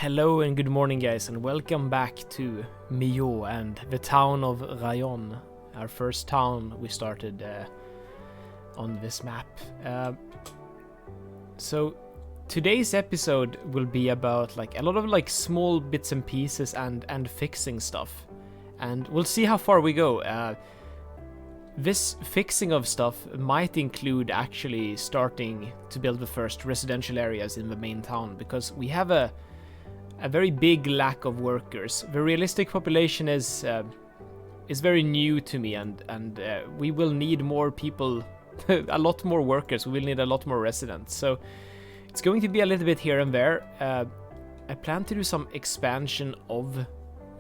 Hello and good morning, guys, and welcome back to Millau and the town of Rayon, our first town we started on this map. So today's episode will be about a lot of small bits and pieces and fixing stuff, and we'll see how far we go. This fixing of stuff might include actually starting to build the first residential areas in the main town, because we have a very big lack of workers. The realistic population is very new to me, and we will need more people, a lot more workers. We will need a lot more residents. So it's going to be a little bit here and there. I plan to do some expansion of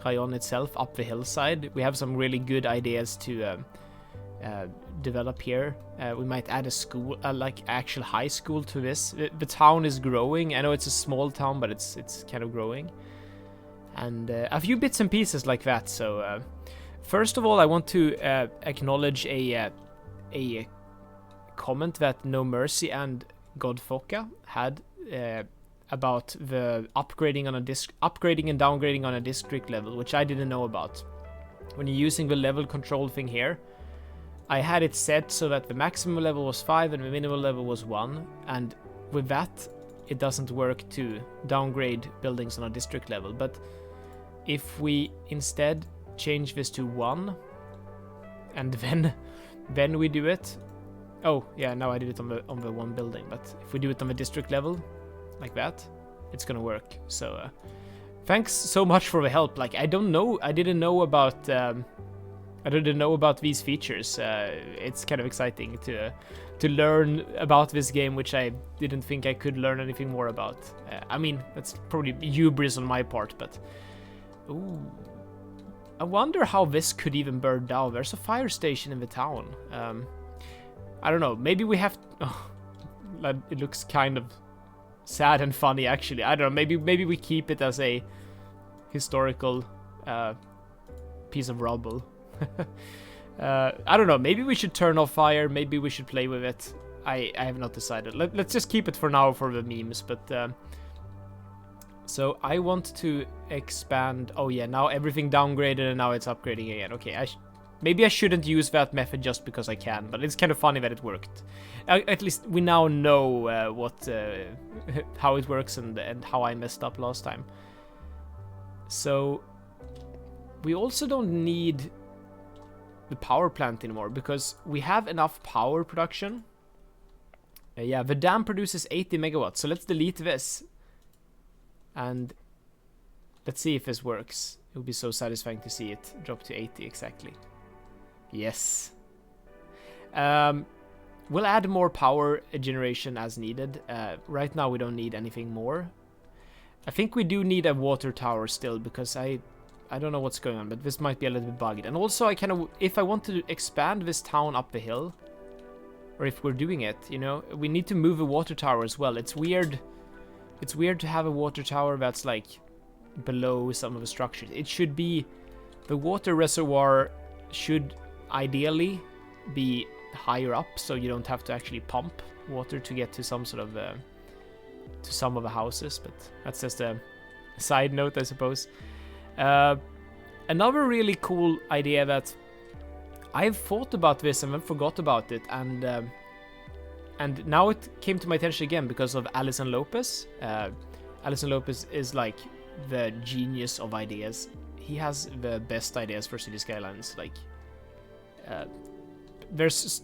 Rayon itself up the hillside. We have some really good ideas to develop here. We might add a school, actual high school to this. The town is growing. I know it's a small town, but it's kind of growing, and a few bits and pieces like that. So first of all, I want to acknowledge a comment that No Mercy and Godfoka had about the upgrading and downgrading on a district level, which I didn't know about. When you're using the level control thing here, I had it set so that the maximum level was 5 and the minimum level was 1, and with that it doesn't work to downgrade buildings on a district level. But if we instead change this to 1 and then we do it, oh yeah, now I did it on the one building, but if we do it on the district level like that, it's gonna work. So thanks so much for the help. I didn't know about these features. It's kind of exciting to learn about this game, which I didn't think I could learn anything more about. I mean, that's probably hubris on my part, but ooh, I wonder how this could even burn down. There's a fire station in the town. I don't know. Maybe we have. It looks kind of sad and funny, actually. I don't know. Maybe we keep it as a historical piece of rubble. I don't know, maybe we should turn off fire, maybe we should play with it. I have not decided. Let's just keep it for now for the memes. But so I want to expand. Oh yeah, now everything downgraded and now it's upgrading again. Okay, maybe I shouldn't use that method just because I can, but it's kind of funny that it worked. At least we now know how it works and how I messed up last time. So we also don't need the power plant anymore, because we have enough power production. Yeah, the dam produces 80 megawatts, so let's delete this and let's see if this works. It would be so satisfying to see it drop to 80 exactly. Yes. We'll add more power generation as needed. Right now we don't need anything more. I think we do need a water tower still, because I don't know what's going on, but this might be a little bit bugged. And also, if I want to expand this town up the hill, or if we're doing it, we need to move a water tower as well. It's weird to have a water tower that's below some of the structures. It should be, the water reservoir should ideally be higher up, so you don't have to actually pump water to get to some sort of to some of the houses. But that's just a side note, I suppose. Another really cool idea that I've thought about this and then forgot about it, and now it came to my attention again because of Alison Lopez. Alison Lopez is the genius of ideas. He has the best ideas for City Skylines.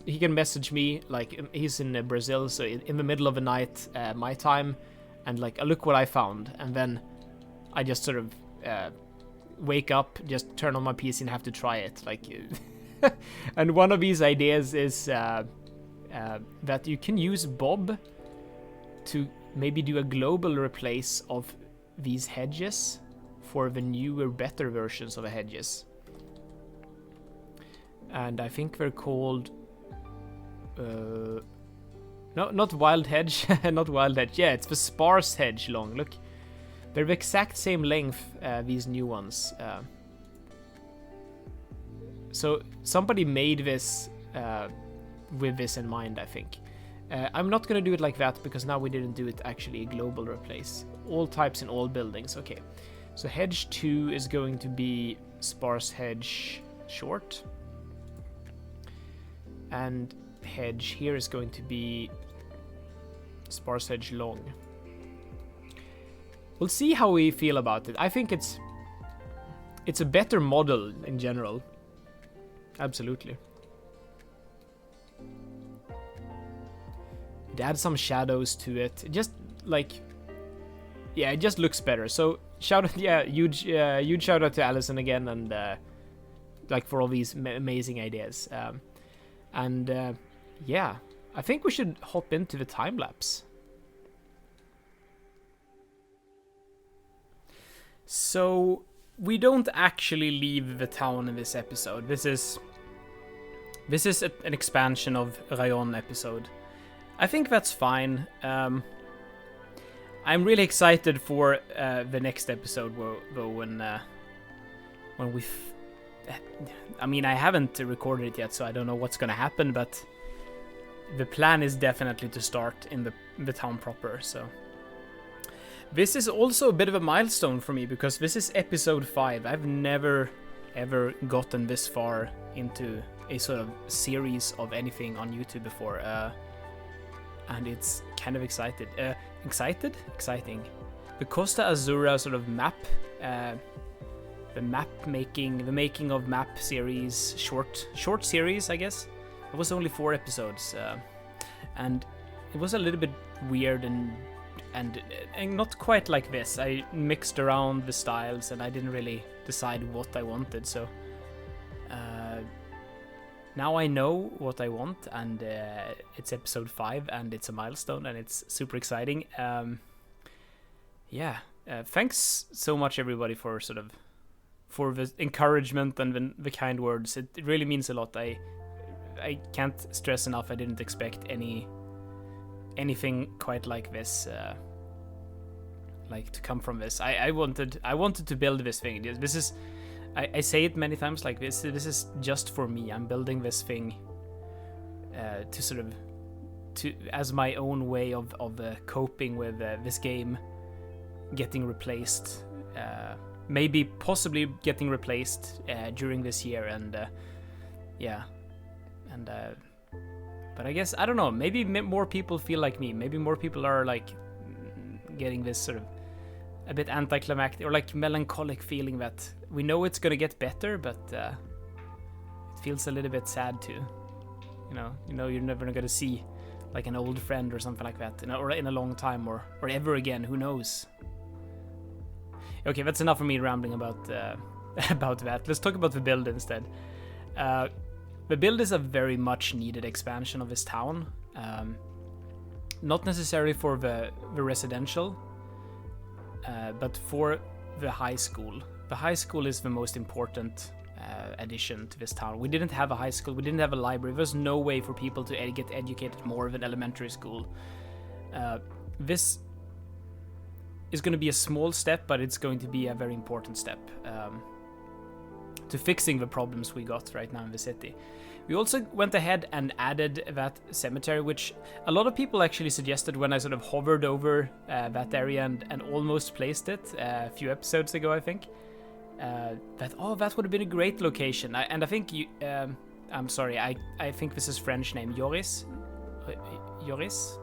He can message me, he's in Brazil, so in the middle of the night, my time, and look what I found, and then I just sort of wake up, just turn on my PC and have to try it. And one of these ideas is that you can use Bob to maybe do a global replace of these hedges for the newer, better versions of the hedges. And I think they're called no, not wild hedge. Not wild hedge. Yeah, it's the sparse hedge long. Look, they're the exact same length, these new ones. So somebody made this with this in mind, I think. I'm not going to do it like that, because now we didn't do it actually a global replace. all types in all buildings. Okay, so hedge 2 is going to be sparse hedge short, and hedge here is going to be sparse hedge long. We'll see how we feel about it. I think it's a better model in general. Absolutely. It adds some shadows to it. Just like, yeah, it just looks better. So shout out, yeah, huge shout out to Allison again, and like for all these amazing ideas. Yeah, I think we should hop into the time lapse. So we don't actually leave the town in this episode. This is an expansion of Rayon episode. I think that's fine. I'm really excited for the next episode, though, when we. I mean, I haven't recorded it yet, so I don't know what's gonna happen. But the plan is definitely to start in the town proper. So this is also a bit of a milestone for me, because this is episode 5. I've never ever gotten this far into a sort of series of anything on YouTube before. And it's kind of exciting. The Costa Azura sort of map, the making of map series, short series, I guess. It was only 4 episodes, and it was a little bit weird and not quite like this. I mixed around the styles and I didn't really decide what I wanted. So now I know what I want, and it's episode 5, and it's a milestone, and it's super exciting. Thanks so much everybody for the encouragement and the kind words. It really means a lot. I can't stress enough. I didn't expect anything quite like this, like to come from this. I wanted to build this thing. This is. I say it many times, like this is just for me. I'm building this thing as my own way of coping with this game getting replaced, possibly getting replaced during this year, but I guess, I don't know, maybe more people feel like me. Maybe more people are like getting this sort of a bit anticlimactic or like melancholic feeling that we know it's gonna get better, but it feels a little bit sad too. You know you're never gonna see like an old friend or something like that, or in a long time, or ever again. Who knows? Okay, that's enough of me rambling about about that. Let's talk about the build instead. The build is a very much needed expansion of this town. Not necessarily for the residential, but for the high school. The high school is the most important addition to this town. We didn't have a high school, we didn't have a library. There's no way for people to get educated more than elementary school. This is going to be a small step, but it's going to be a very important step to fixing the problems we got right now in the city. We also went ahead and added that cemetery, which a lot of people actually suggested when I sort of hovered over that area and almost placed it a few episodes ago, I think. That would have been a great location. I think I'm sorry, I think this is French name, Joris? Joris?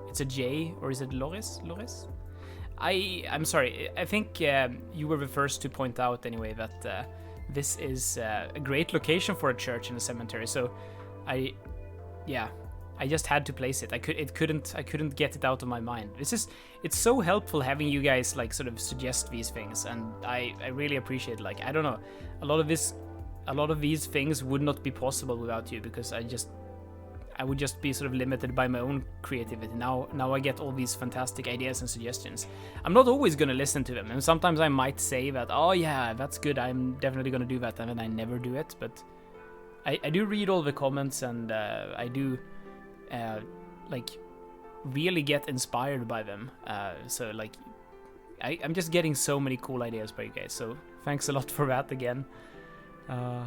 It's a J, or is it Loris? Loris? I'm sorry, I think you were the first to point out anyway that this is a great location for a church and a cemetery. So I just had to place it. I couldn't get it out of my mind. It's so helpful having you guys like sort of suggest these things, and I really appreciate it. Like, I don't know, a lot of these things would not be possible without you, because I would just be sort of limited by my own creativity. Now I get all these fantastic ideas and suggestions. I'm not always going to listen to them, and sometimes I might say that, oh yeah, that's good, I'm definitely going to do that, and then I never do it. But I do read all the comments, and I do like really get inspired by them. So like I'm just getting so many cool ideas by you guys, so thanks a lot for that again. The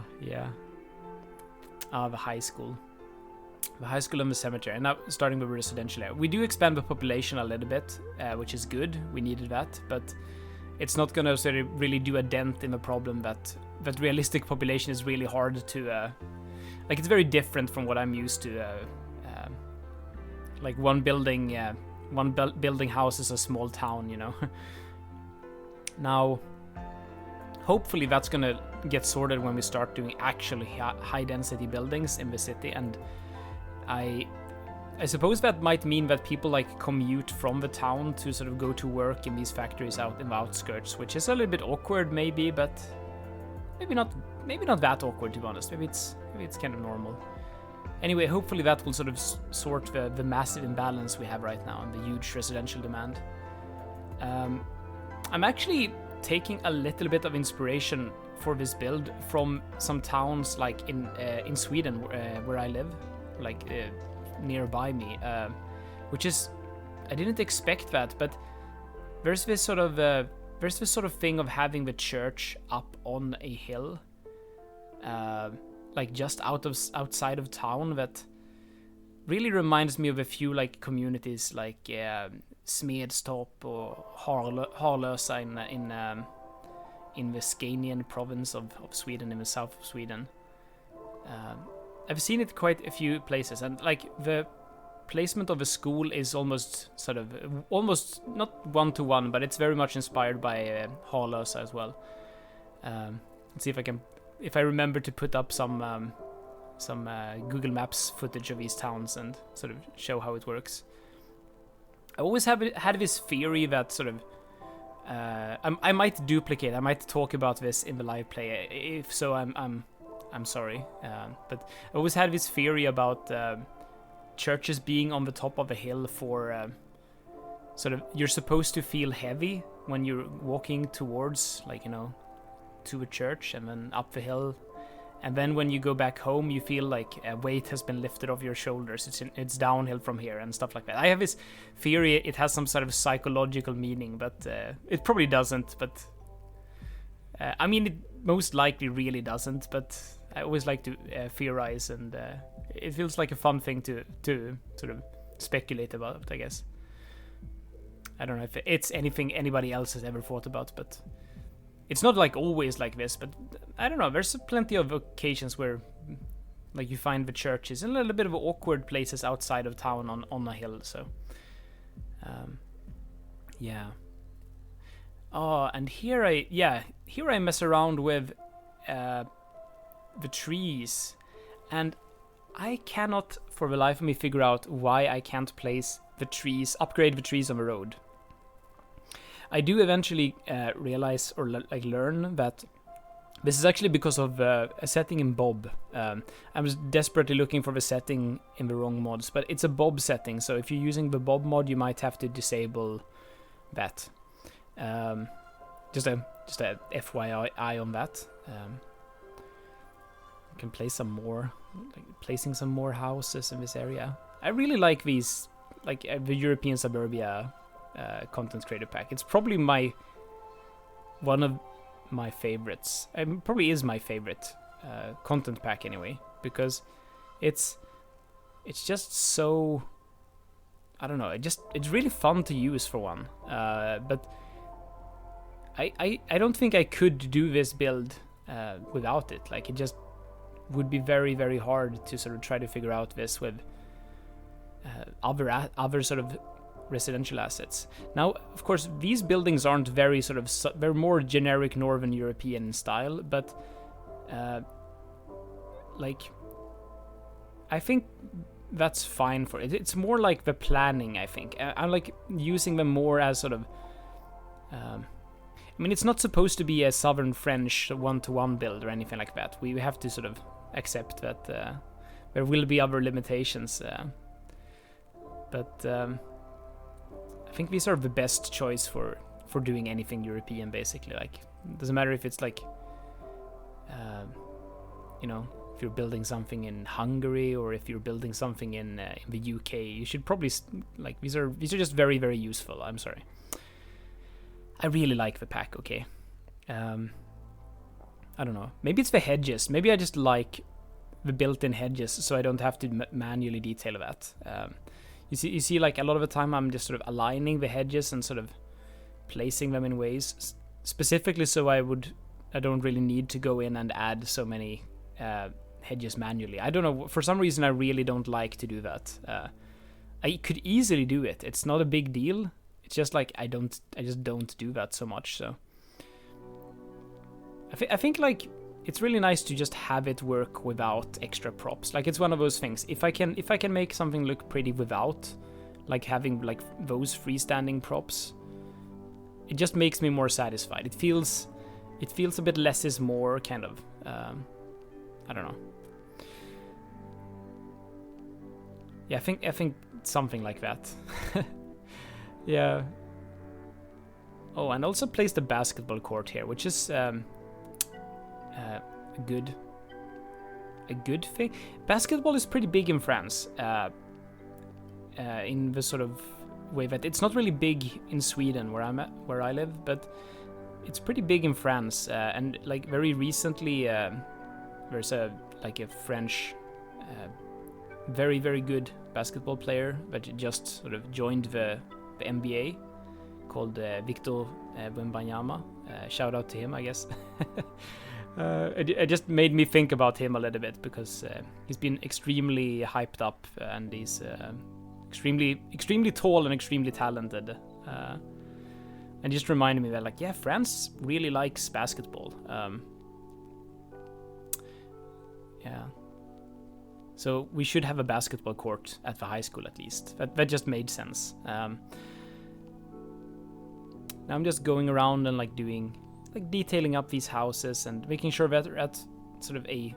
high school. the high school and the cemetery, and now starting with residential area. We do expand the population a little bit, which is good. We needed that, but it's not gonna sort of really do a dent in the problem that realistic population is really hard to like. It's very different from what I'm used to. Like one building house is a small town, you know. Now, hopefully that's gonna get sorted when we start doing actually high density buildings in the city, and I suppose that might mean that people like commute from the town to sort of go to work in these factories out in the outskirts, which is a little bit awkward maybe, but maybe not that awkward, to be honest. Maybe it's kind of normal. Anyway, hopefully that will sort of sort the massive imbalance we have right now and the huge residential demand. I'm actually taking a little bit of inspiration for this build from some towns like in Sweden where I live, like nearby me, which is, I didn't expect that, but there's this sort of thing of having the church up on a hill, like just outside of town, that really reminds me of a few like communities like Smedstorp or Harlösa in the Scanian province of Sweden, in the south of Sweden. I've seen it quite a few places, and like the placement of a school is almost not one-to-one, but it's very much inspired by Harlösa as well. Let's see if I remember to put up some Google Maps footage of these towns and sort of show how it works. I always had this theory that sort of I might duplicate. I might talk about this in the live play. If so, I'm sorry. But I always had this theory about churches being on the top of a hill for sort of, you're supposed to feel heavy when you're walking towards, like, you know, to a church and then up the hill. And then when you go back home, you feel like a weight has been lifted off your shoulders. It's downhill from here and stuff like that. I have this theory it has some sort of psychological meaning, but it probably doesn't. But I mean, it most likely really doesn't. But I always like to theorize, and it feels like a fun thing to sort of speculate about, I guess. I don't know if it's anything anybody else has ever thought about, but it's not like always like this, but I don't know, there's plenty of occasions where like you find the churches in a little bit of awkward places outside of town on a hill, so yeah. Oh, and here I mess around with the trees, and I cannot for the life of me figure out why I can't upgrade the trees on the road. I do eventually realize or learn that this is actually because of a setting in Bob. I was desperately looking for the setting in the wrong mods, but it's a Bob setting, so if you're using the Bob mod, you might have to disable that. Just a FYI on that. You can place placing some more houses in this area. I really like these, like the European Suburbia content creator pack. It's probably one of my favorites. It probably is my favorite content pack anyway, because it's just so, I don't know, it's really fun to use for one. But I don't think I could do this build without it. Like, it just would be very, very hard to sort of try to figure out this with other sort of residential assets. Now, of course, these buildings aren't very sort of they're more generic Northern European style, but like, I think that's fine for it. It's more like the planning, I think. I'm like using them more as sort of I mean, it's not supposed to be a Southern French one-to-one build or anything like that. We have to sort of accept that there will be other limitations, but I think these are the best choice for doing anything European, basically. Like, it doesn't matter if it's like, you know, if you're building something in Hungary or if you're building something in the UK, you should probably like, these are just very, very useful. I'm sorry. I really like the pack. Okay. I don't know. Maybe it's the hedges. Maybe I just like the built-in hedges, so I don't have to manually detail that. You see, like a lot of the time I'm just sort of aligning the hedges and sort of placing them in ways specifically so I don't really need to go in and add so many hedges manually. I don't know, for some reason I really don't like to do that. I could easily do it. It's not a big deal. It's just like I just don't do that so much. So I think like it's really nice to just have it work without extra props. Like, it's one of those things. If I can make something look pretty without like having like those freestanding props, it just makes me more satisfied. It feels a bit less is more, kind of. I don't know. Yeah, I think something like that. Yeah. Oh, and also placed a basketball court here, which is a good thing. Basketball is pretty big in France. In the sort of way that it's not really big in Sweden where I live, but it's pretty big in France. And like very recently, there's a French very, very good basketball player that just sort of joined the NBA, called Victor Wembanyama. Shout out to him, I guess. It just made me think about him a little bit, because he's been extremely hyped up, and he's extremely tall and extremely talented. And just reminded me that, like, yeah, France really likes basketball. Yeah. So we should have a basketball court at the high school at least. That just made sense. Now I'm just going around and like detailing up these houses and making sure that at sort of the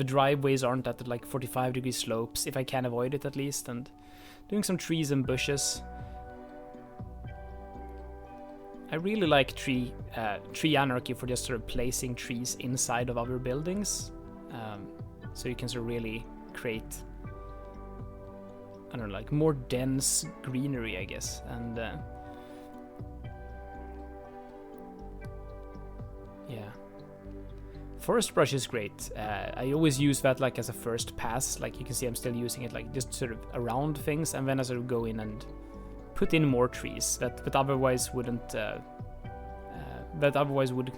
driveways aren't at like 45-degree slopes, if I can avoid it at least, and doing some trees and bushes. I really like tree anarchy for just sort of placing trees inside of other buildings, so you can sort of really create, I don't know, like more dense greenery, I guess. And yeah, forest brush is great. I always use that like as a first pass. Like you can see, I'm still using it like just sort of around things, and then I sort of go in and put in more trees that otherwise wouldn't. That otherwise would,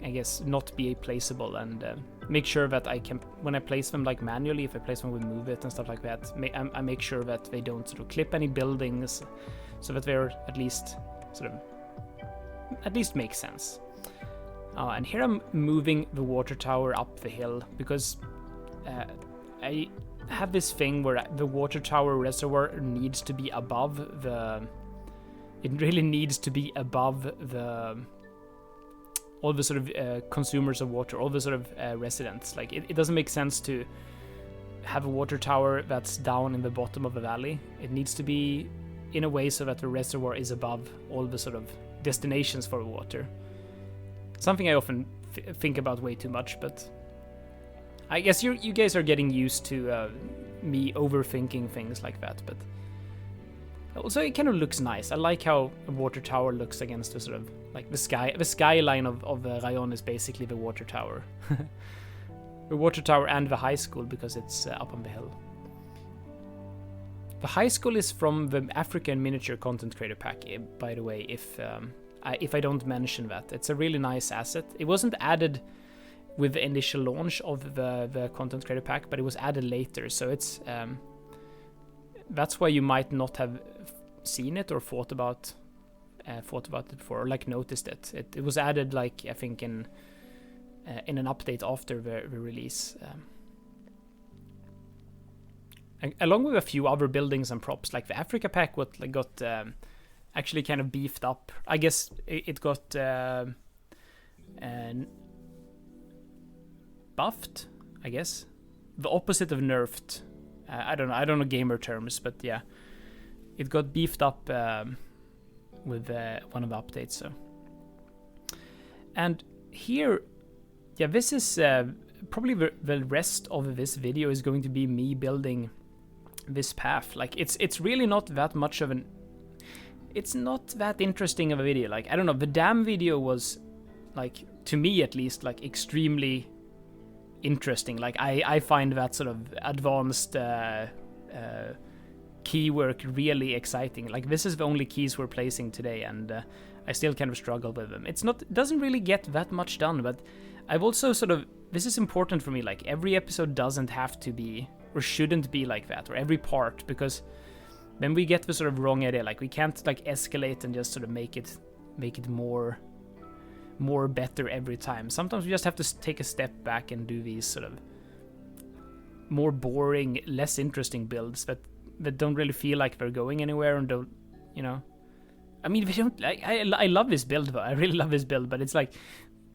I guess, not be placeable, and make sure that I can, when I place them like manually, if I place them with Move It and stuff like that, I make sure that they don't sort of clip any buildings, so that they're at least make sense. And here I'm moving the water tower up the hill, because I have this thing where the water tower reservoir needs to be above the. It really needs to be above all the sort of consumers of water, all the sort of residents. Like it doesn't make sense to have a water tower that's down in the bottom of the valley. It needs to be in a way so that the reservoir is above all the sort of destinations for water. Something I often think about way too much, but I guess you guys are getting used to me overthinking things like that. But also, it kind of looks nice. I like how a water tower looks against the sort of like the sky. The skyline of Rayon is basically the water tower. The water tower and the high school, because it's up on the hill. The high school is from the African Miniature Content Creator Pack, by the way, if I don't mention that. It's a really nice asset. It wasn't added with the initial launch of the Content Creator Pack, but it was added later, so it's that's why you might not have seen it or thought about it before, or like noticed it. It was added, like, I think in an update after the release, along with a few other buildings and props. Like the Africa pack got actually kind of beefed up. I guess it got buffed, I guess, the opposite of nerfed. I don't know gamer terms, but yeah, it got beefed up with one of the updates. So, and here, yeah, this is probably the rest of this video is going to be me building this path. Like it's really not that much of it's not that interesting of a video. Like, I don't know, the dam video was, like, to me at least, like extremely interesting. Like I find that sort of advanced key work really exciting. Like this is the only keys we're placing today, and I still kind of struggle with them. It doesn't really get that much done, but I've also sort of, this is important for me, like every episode doesn't have to be, or shouldn't be like that, or every part, because then we get the sort of wrong idea. Like we can't like escalate and just sort of make it more better every time. Sometimes we just have to take a step back and do these sort of more boring, less interesting builds that don't really feel like they're going anywhere and don't, you know. I mean, they don't. I love this build though. I really love this build, but it's like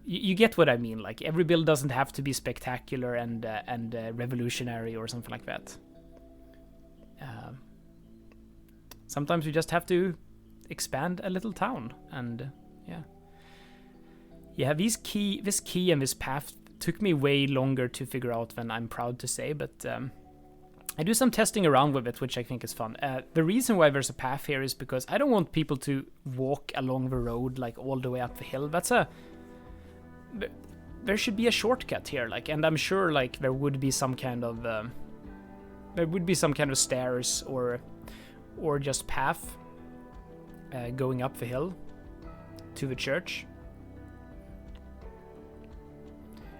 you get what I mean. Like every build doesn't have to be spectacular and revolutionary or something like that. Sometimes we just have to expand a little town, and this key and this path took me way longer to figure out than I'm proud to say, but I do some testing around with it, which I think is fun. The reason why there's a path here is because I don't want people to walk along the road like all the way up the hill. There should be a shortcut here, like, and I'm sure like there would be some kind of stairs or just path going up the hill to the church.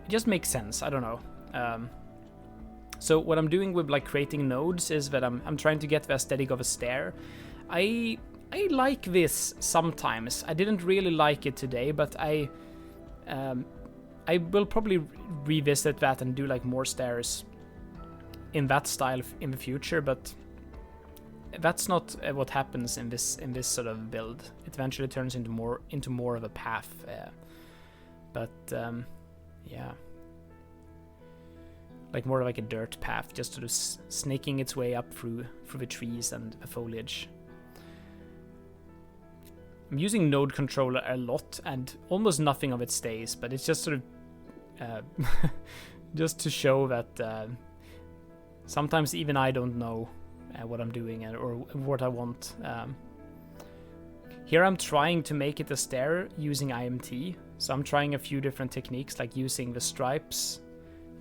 It just makes sense. I don't know. So what I'm doing with like creating nodes is that I'm trying to get the aesthetic of a stair. I like this sometimes. I didn't really like it today, but I will probably revisit that and do like more stairs in that style in the future, but that's not what happens in this sort of build. It eventually turns into more of a path, yeah, like more like a dirt path, just sort of snaking its way up through the trees and the foliage. I'm using node controller a lot, and almost nothing of it stays, but it's just sort of just to show that sometimes even I don't know what I'm doing or what I want. Here I'm trying to make it a stair using IMT, so I'm trying a few different techniques, like using the stripes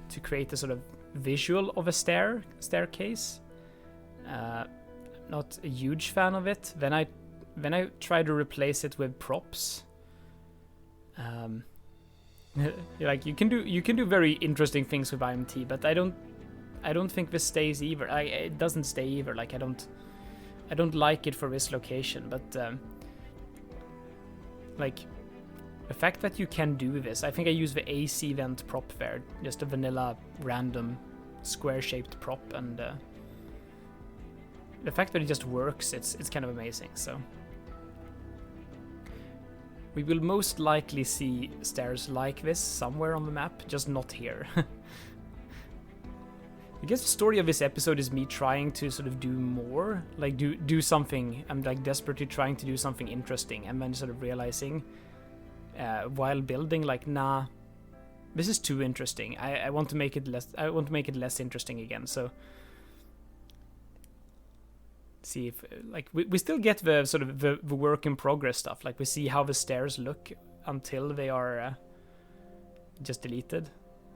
to create a sort of visual of a staircase. Not a huge fan of it. Then I try to replace it with props. Like you can do very interesting things with IMT, but I don't think this stays either. It doesn't stay either. Like I don't like it for this location, but like the fact that you can do this, I think I use the AC vent prop there, just a vanilla random square-shaped prop, and the fact that it just works, it's kind of amazing. So we will most likely see stairs like this somewhere on the map, just not here. I guess the story of this episode is me trying to sort of do more, like do something. I'm like desperately trying to do something interesting, and then sort of realizing while building, like, nah, this is too interesting. I want to make it less. I want to make it less interesting again. So see if like we still get the sort of the work in progress stuff. Like we see how the stairs look until they are just deleted.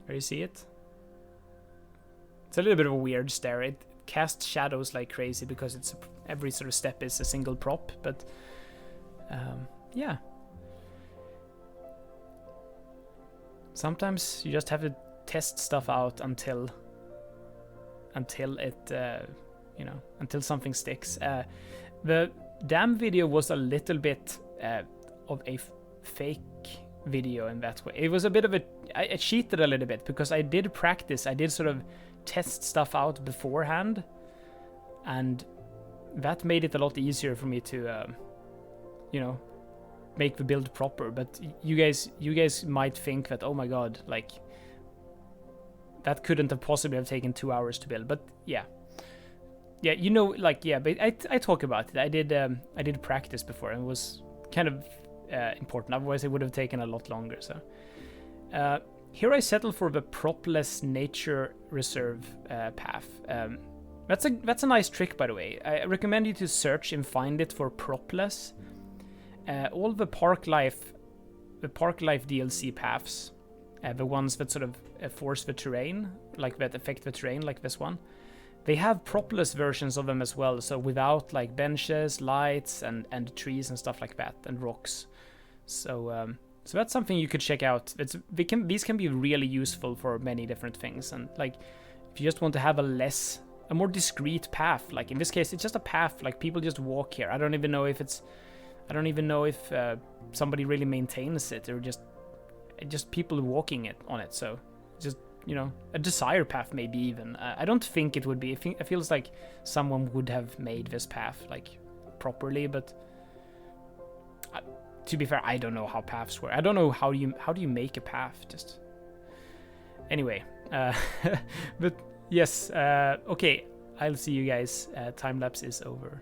There you see it. It's a little bit of a weird stair. It casts shadows like crazy because it's every sort of step is a single prop. But yeah. Sometimes you just have to test stuff out until it, until something sticks. The dam video was a little bit of a fake video in that way. It was a bit of I cheated a little bit because I did practice. I did sort of test stuff out beforehand, and that made it a lot easier for me to, make the build proper. But you guys might think that, oh my god, like that couldn't have possibly have taken 2 hours to build. But yeah, but I talk about it. I did practice before, and it was kind of important. Otherwise, it would have taken a lot longer. So here I settle for the propless nature reserve path. That's a nice trick, by the way. I recommend you to search and find it for propless. All the park life DLC paths, the ones that sort of force the terrain, like that affect the terrain, like this one. They have propless versions of them as well, so without like benches, lights, and trees and stuff like that, and rocks. So so that's something you could check out. These can be really useful for many different things, and like if you just want to have a more discreet path, like in this case it's just a path, like people just walk here. I don't even know if somebody really maintains it, or just people walking on it. So just, you know, a desire path maybe even. I don't think it would be. It feels like someone would have made this path like properly, but to be fair, I don't know how paths work. I don't know how do you make a path. Just anyway, but yes, okay. I'll see you guys. Time lapse is over.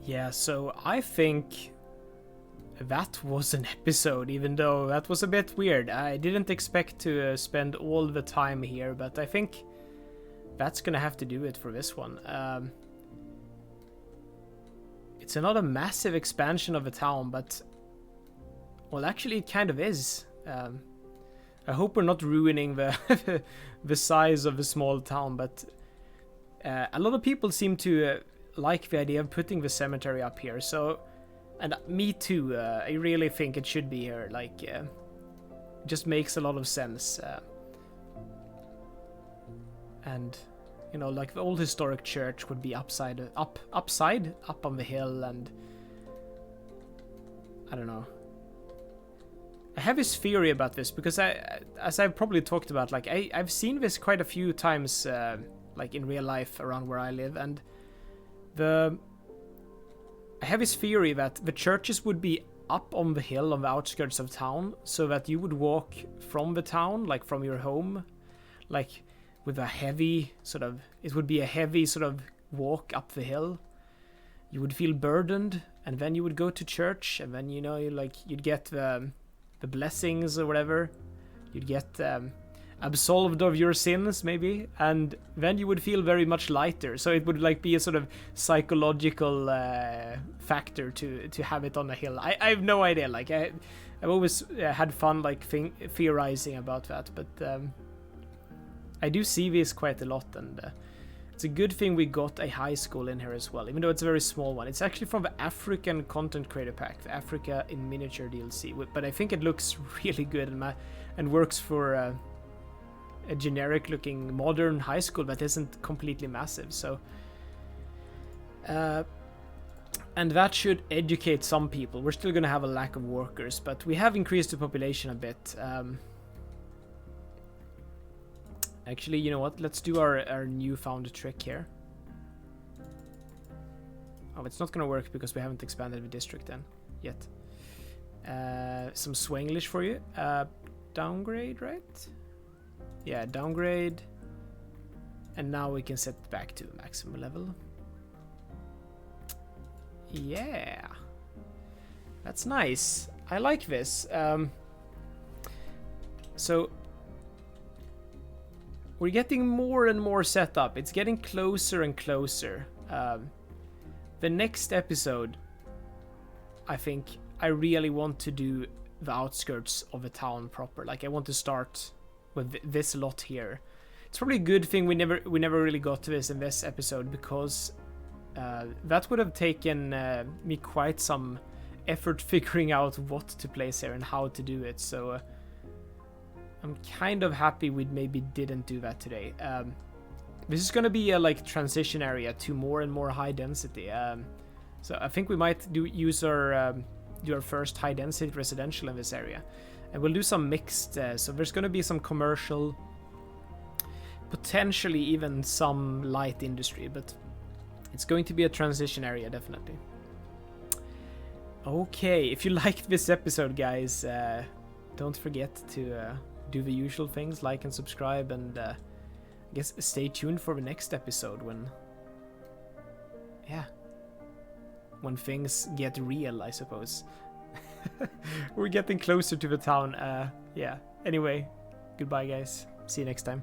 Yeah, so I think that was an episode, even though that was a bit weird. I didn't expect to spend all the time here, but I think that's gonna have to do it for this one. It's not a massive expansion of a town, but, well, actually it kind of is. I hope we're not ruining the the size of a small town, but a lot of people seem to like the idea of putting the cemetery up here, so, and me too. I really think it should be here. Like, just makes a lot of sense. And, you know, like the old historic church would be up on the hill, and I don't know. I have this theory about this because as I've probably talked about, like I've seen this quite a few times, like in real life around where I live, and I have this theory that the churches would be up on the hill on the outskirts of town, so that you would walk from the town, like from your home, like with a heavy sort of, it would be a heavy sort of walk up the hill. You would feel burdened, and then you would go to church, and then, you know, you'd get the blessings or whatever. You'd get absolved of your sins, maybe, and then you would feel very much lighter. So it would like be a sort of psychological factor to have it on a hill. I have no idea. Like I've always had fun like theorizing about that, but I do see this quite a lot, and it's a good thing we got a high school in here as well, even though it's a very small one. It's actually from the African Content Creator Pack, the Africa in Miniature DLC, but I think it looks really good and works for a generic looking modern high school that isn't completely massive. So and that should educate some people. We're still gonna have a lack of workers, but we have increased the population a bit. Actually, you know what, let's do our newfound trick here. Oh, it's not gonna work because we haven't expanded the district then yet. Some Swanglish for you. Downgrade, right? Yeah, downgrade. And now we can set it back to maximum level. Yeah. That's nice. I like this. So we're getting more and more set up. It's getting closer and closer. The next episode, I think I really want to do the outskirts of the town proper. Like I want to start with this lot here. It's probably a good thing we never really got to this in this episode, because that would have taken me quite some effort figuring out what to place here and how to do it. So I'm kind of happy we maybe didn't do that today. This is going to be a like transition area to more and more high density. So I think we might do our first high density residential in this area. And we'll do some mixed, so there's going to be some commercial, potentially even some light industry, but it's going to be a transition area, definitely. Okay, if you liked this episode, guys, don't forget to do the usual things, like and subscribe, and I guess stay tuned for the next episode when things get real, I suppose. We're getting closer to the town. Yeah. Anyway, goodbye, guys. See you next time.